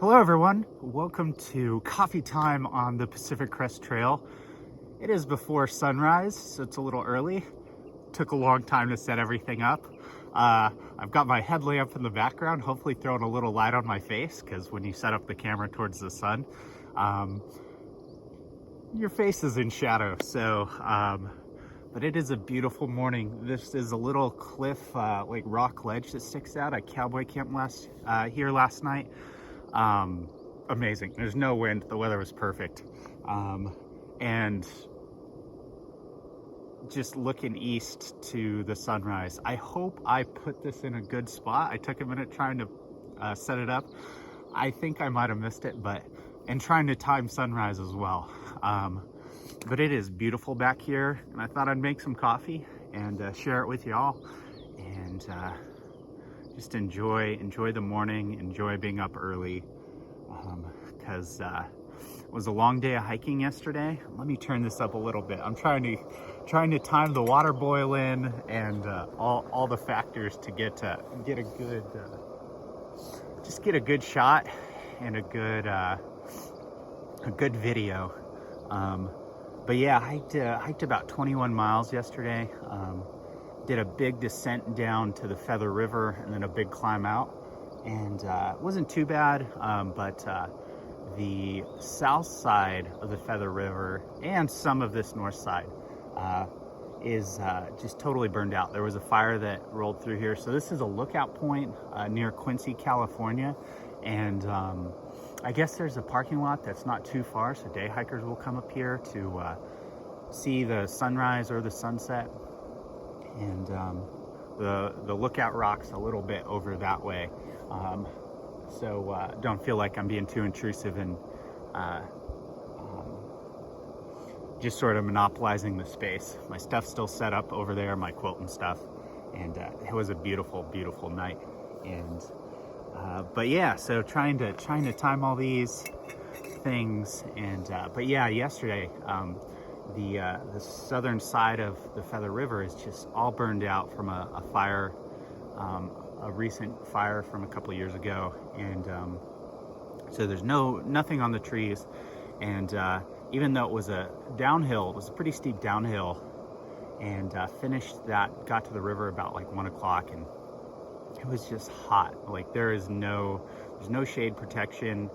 Hello everyone, welcome to coffee time on the Pacific Crest Trail. It is before sunrise, so it's a little early. Took a long time to set everything up. I've got my headlamp in the background, hopefully throwing a little light on my face, because when you set up the camera towards the sun, your face is in shadow. But it is a beautiful morning. This is a little cliff, like rock ledge that sticks out. I cowboy camped here last night. Amazing. There's no wind. The weather was perfect. And just looking east to the sunrise. I hope I put this in a good spot. I took a minute trying to set it up. I think I might have missed it, and trying to time sunrise as well. But it is beautiful back here, and I thought I'd make some coffee and share it with y'all, and just enjoy the morning, enjoy being up early, because it was a long day of hiking yesterday. Let me turn this up a little bit. I'm trying to time the water boil in and all the factors to get a good shot and a good video. But yeah, I hiked about 21 miles yesterday. Did a big descent down to the Feather River and then a big climb out, and it wasn't too bad, but the south side of the Feather River and some of this north side is just totally burned out. There was a fire that rolled through here, so this is a lookout point near Quincy, California, and I guess there's a parking lot that's not too far, so day hikers will come up here to see the sunrise or the sunset. And the lookout rock's a little bit over that way, so don't feel like I'm being too intrusive and just sort of monopolizing the space. My stuff's still set up over there, my quilt and stuff, and it was a beautiful night. And but yeah, so trying to time all these things, and but yeah, yesterday the southern side of the Feather River is just all burned out from a fire, a recent fire from a couple of years ago, and so there's nothing on the trees, and even though it was a downhill, it was a pretty steep downhill, and got to the river about like 1 o'clock, and it was just hot. Like there's no shade protection.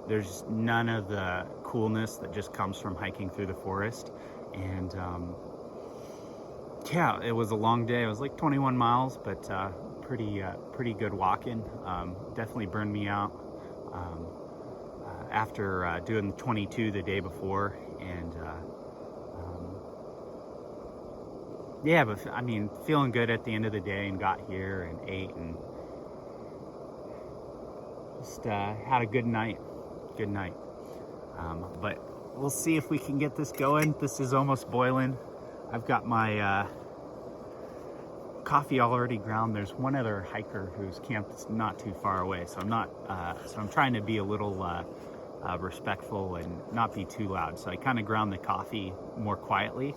There's none of the coolness that just comes from hiking through the forest. And yeah, it was a long day. It was like 21 miles, but pretty good walking. Definitely burned me out after doing 22 the day before. And yeah, but I mean, feeling good at the end of the day, and got here and ate and just had a good night. But we'll see if we can get this going. This is almost boiling. I've got my coffee already ground. There's one other hiker who's camped not too far away, so I'm trying to be a little respectful and not be too loud. So I kind of ground the coffee more quietly,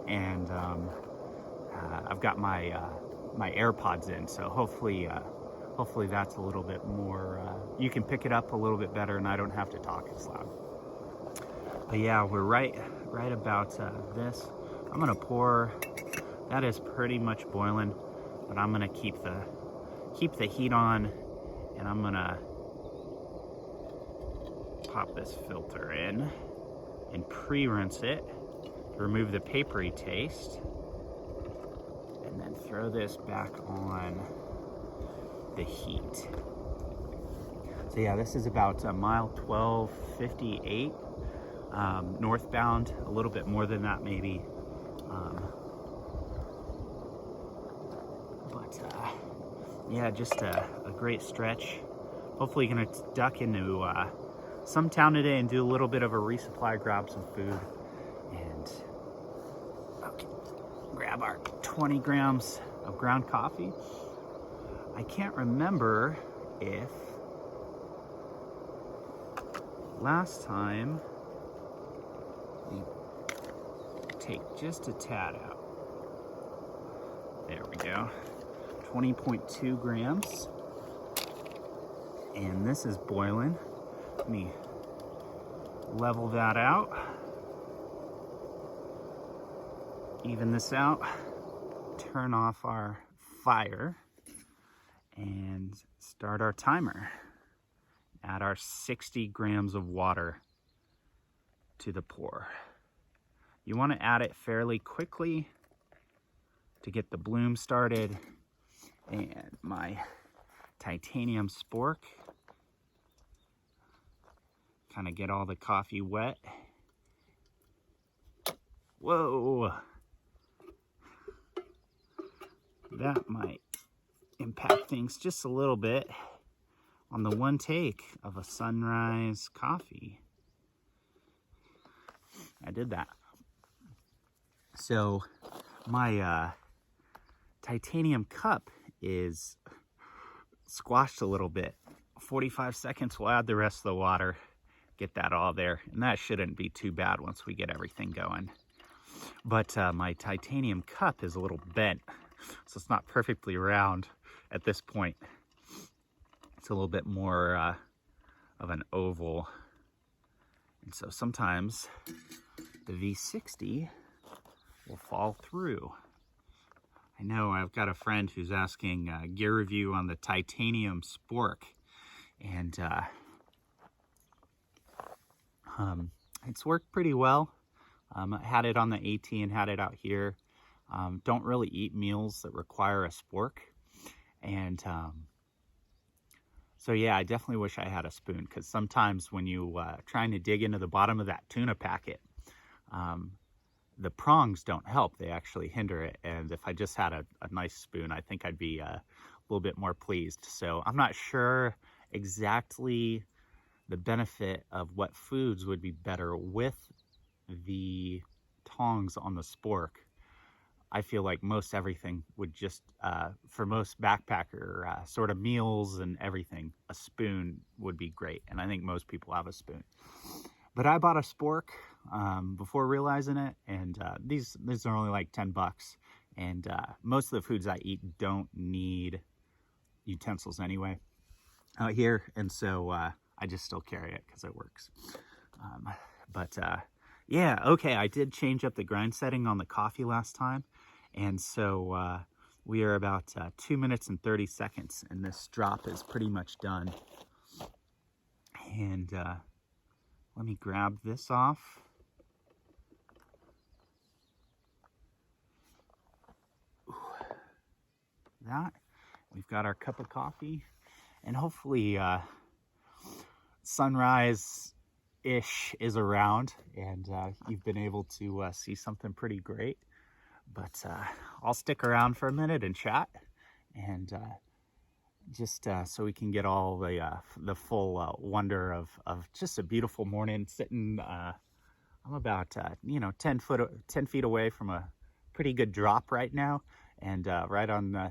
and I've got my AirPods in, so hopefully that's a little bit more, you can pick it up a little bit better and I don't have to talk as loud. But yeah, we're right about this. I'm gonna pour, that is pretty much boiling, but I'm gonna keep the heat on, and I'm gonna pop this filter in and pre-rinse it to remove the papery taste, and then throw this back on the heat. So yeah, this is about mile 1258 northbound, a little bit more than that maybe, but yeah, just a great stretch. Hopefully gonna duck into some town today and do a little bit of a resupply, grab some food, and grab our 20 grams of ground coffee. I can't remember if last time we take just a tad out. There we go. 20.2 grams. And this is boiling. Let me level that out. Even this out. Turn off our fire and start our timer. Add our 60 grams of water to the pour. You want to add it fairly quickly to get the bloom started. And my titanium spork, kind of get all the coffee wet. Whoa! That might impact things just a little bit on the one take of a sunrise coffee. I did that. So my titanium cup is squashed a little bit. 45 seconds, we'll add the rest of the water, get that all there, and that shouldn't be too bad once we get everything going. But my titanium cup is a little bent, so it's not perfectly round at this point. It's a little bit more of an oval, and so sometimes the V60 will fall through. I know I've got a friend who's asking gear review on the titanium spork, and it's worked pretty well. I had it on the AT and had it out here. Don't really eat meals that require a spork, and so yeah, I definitely wish I had a spoon, because sometimes when you trying to dig into the bottom of that tuna packet, the prongs don't help. They actually hinder it. And if I just had a nice spoon, I think I'd be a little bit more pleased. So I'm not sure exactly the benefit of what foods would be better with the tongs on the spork. I feel like most everything would just, for most backpacker sort of meals and everything, a spoon would be great. And I think most people have a spoon. But I bought a spork before realizing it, and these are only like $10. And most of the foods I eat don't need utensils anyway out here, and so I just still carry it because it works. Yeah, okay, I did change up the grind setting on the coffee last time, and so we are about 2 minutes and 30 seconds, and this drop is pretty much done. And let me grab this off. That. We've got our cup of coffee, and hopefully sunrise-ish is around, and you've been able to see something pretty great. But I'll stick around for a minute and chat, and just so we can get all the full wonder of just a beautiful morning. Sitting, I'm about 10 feet away from a pretty good drop right now, and right on the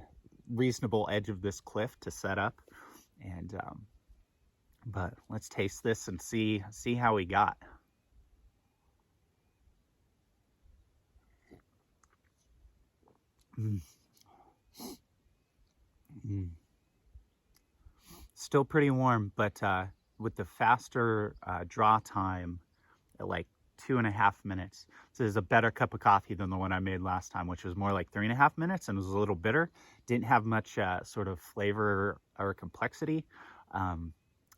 reasonable edge of this cliff to set up. And but let's taste this and see how we got. Still pretty warm, but with the faster draw time at like 2.5 minutes. So this is a better cup of coffee than the one I made last time, which was more like 3.5 minutes and was a little bitter. Didn't have much sort of flavor or complexity.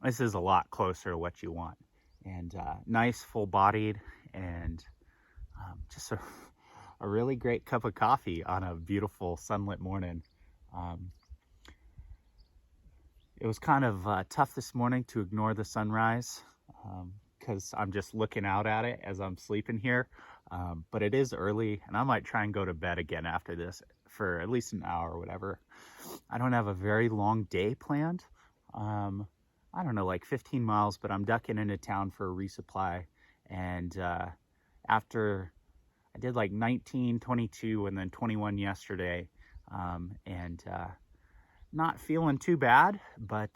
This is a lot closer to what you want. And nice, full-bodied, and just a really great cup of coffee on a beautiful sunlit morning. It was kind of tough this morning to ignore the sunrise because I'm just looking out at it as I'm sleeping here. But it is early, and I might try and go to bed again after this for at least an hour or whatever. I don't have a very long day planned. I don't know, like 15 miles, but I'm ducking into town for a resupply. And after I did like 19, 22, and then 21 yesterday, and not feeling too bad, but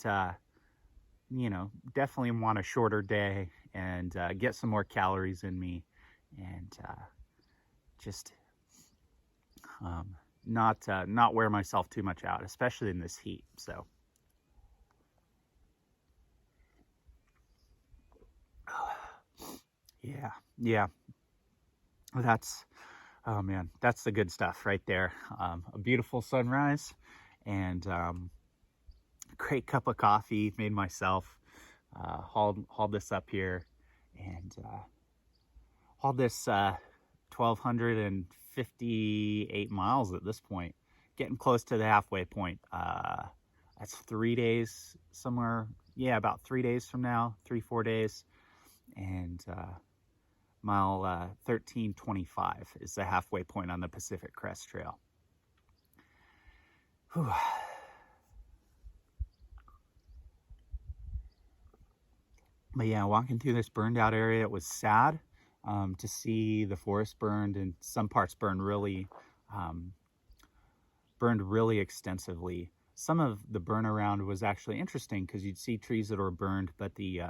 definitely want a shorter day and get some more calories in me, and just not wear myself too much out, especially in this heat. So Yeah. That's, oh man, that's the good stuff right there. A beautiful sunrise and great cup of coffee made myself. Hauled this up here and hauled this 1,258 miles at this point, getting close to the halfway point. That's 3 days somewhere. Yeah, about 3 days from now, 4 days. And mile 1325 is the halfway point on the Pacific Crest Trail. Whew. But yeah, walking through this burned out area, it was sad to see the forest burned and some parts burned really extensively. Some of the burn around was actually interesting because you'd see trees that were burned, but the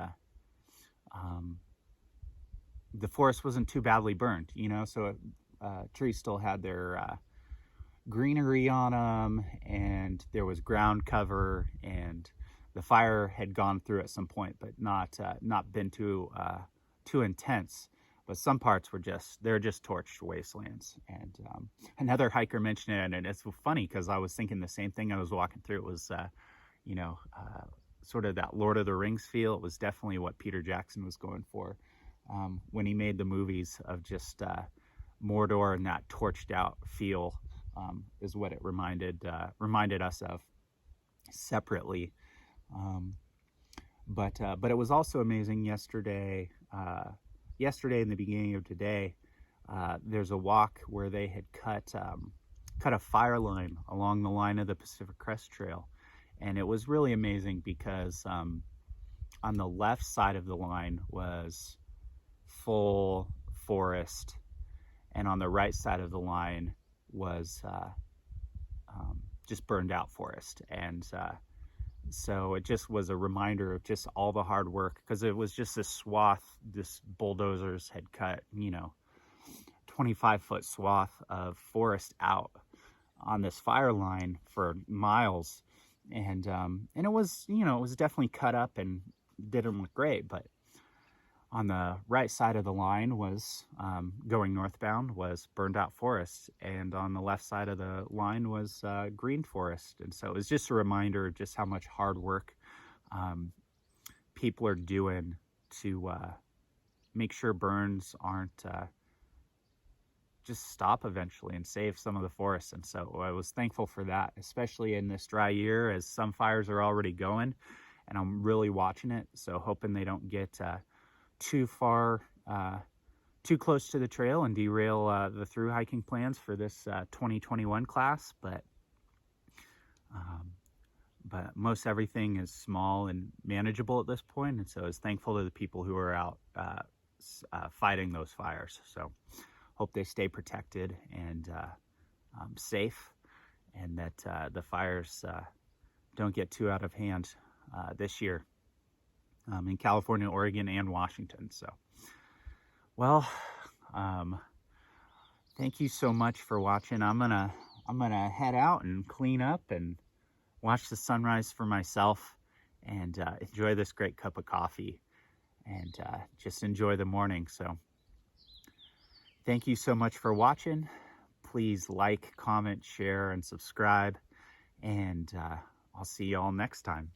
forest wasn't too badly burned, you know, so trees still had their greenery on them, and there was ground cover, and the fire had gone through at some point, but not been too intense. But some parts were they're just torched wastelands. And another hiker mentioned it, and it's funny because I was thinking the same thing. I was walking through. It was, sort of that Lord of the Rings feel. It was definitely what Peter Jackson was going for when he made the movies of just Mordor, and that torched out feel is what it reminded us of separately. But it was also amazing yesterday. Yesterday, in the beginning of today, there's a walk where they had cut a fire line along the line of the Pacific Crest Trail, and it was really amazing because on the left side of the line was full forest, and on the right side of the line was just burned out forest. And so it just was a reminder of just all the hard work, because it was just this swath, this bulldozers had cut, 25-foot swath of forest out on this fire line for miles. And it was, it was definitely cut up and didn't look great, but on the right side of the line was, going northbound, was burned out forest, and on the left side of the line was green forest. And so it was just a reminder of just how much hard work people are doing to make sure burns aren't just stop eventually and save some of the forests. And so I was thankful for that, especially in this dry year, as some fires are already going, and I'm really watching it. So hoping they don't get too far, too close to the trail and derail the through hiking plans for this 2021 class. But most everything is small and manageable at this point, and so I was thankful to the people who are out fighting those fires. So hope they stay protected and safe, and that the fires don't get too out of hand this year. In California, Oregon, and Washington. So, well, thank you so much for watching. I'm gonna head out and clean up and watch the sunrise for myself, and enjoy this great cup of coffee, and just enjoy the morning. So, thank you so much for watching. Please like, comment, share, and subscribe, and I'll see you all next time.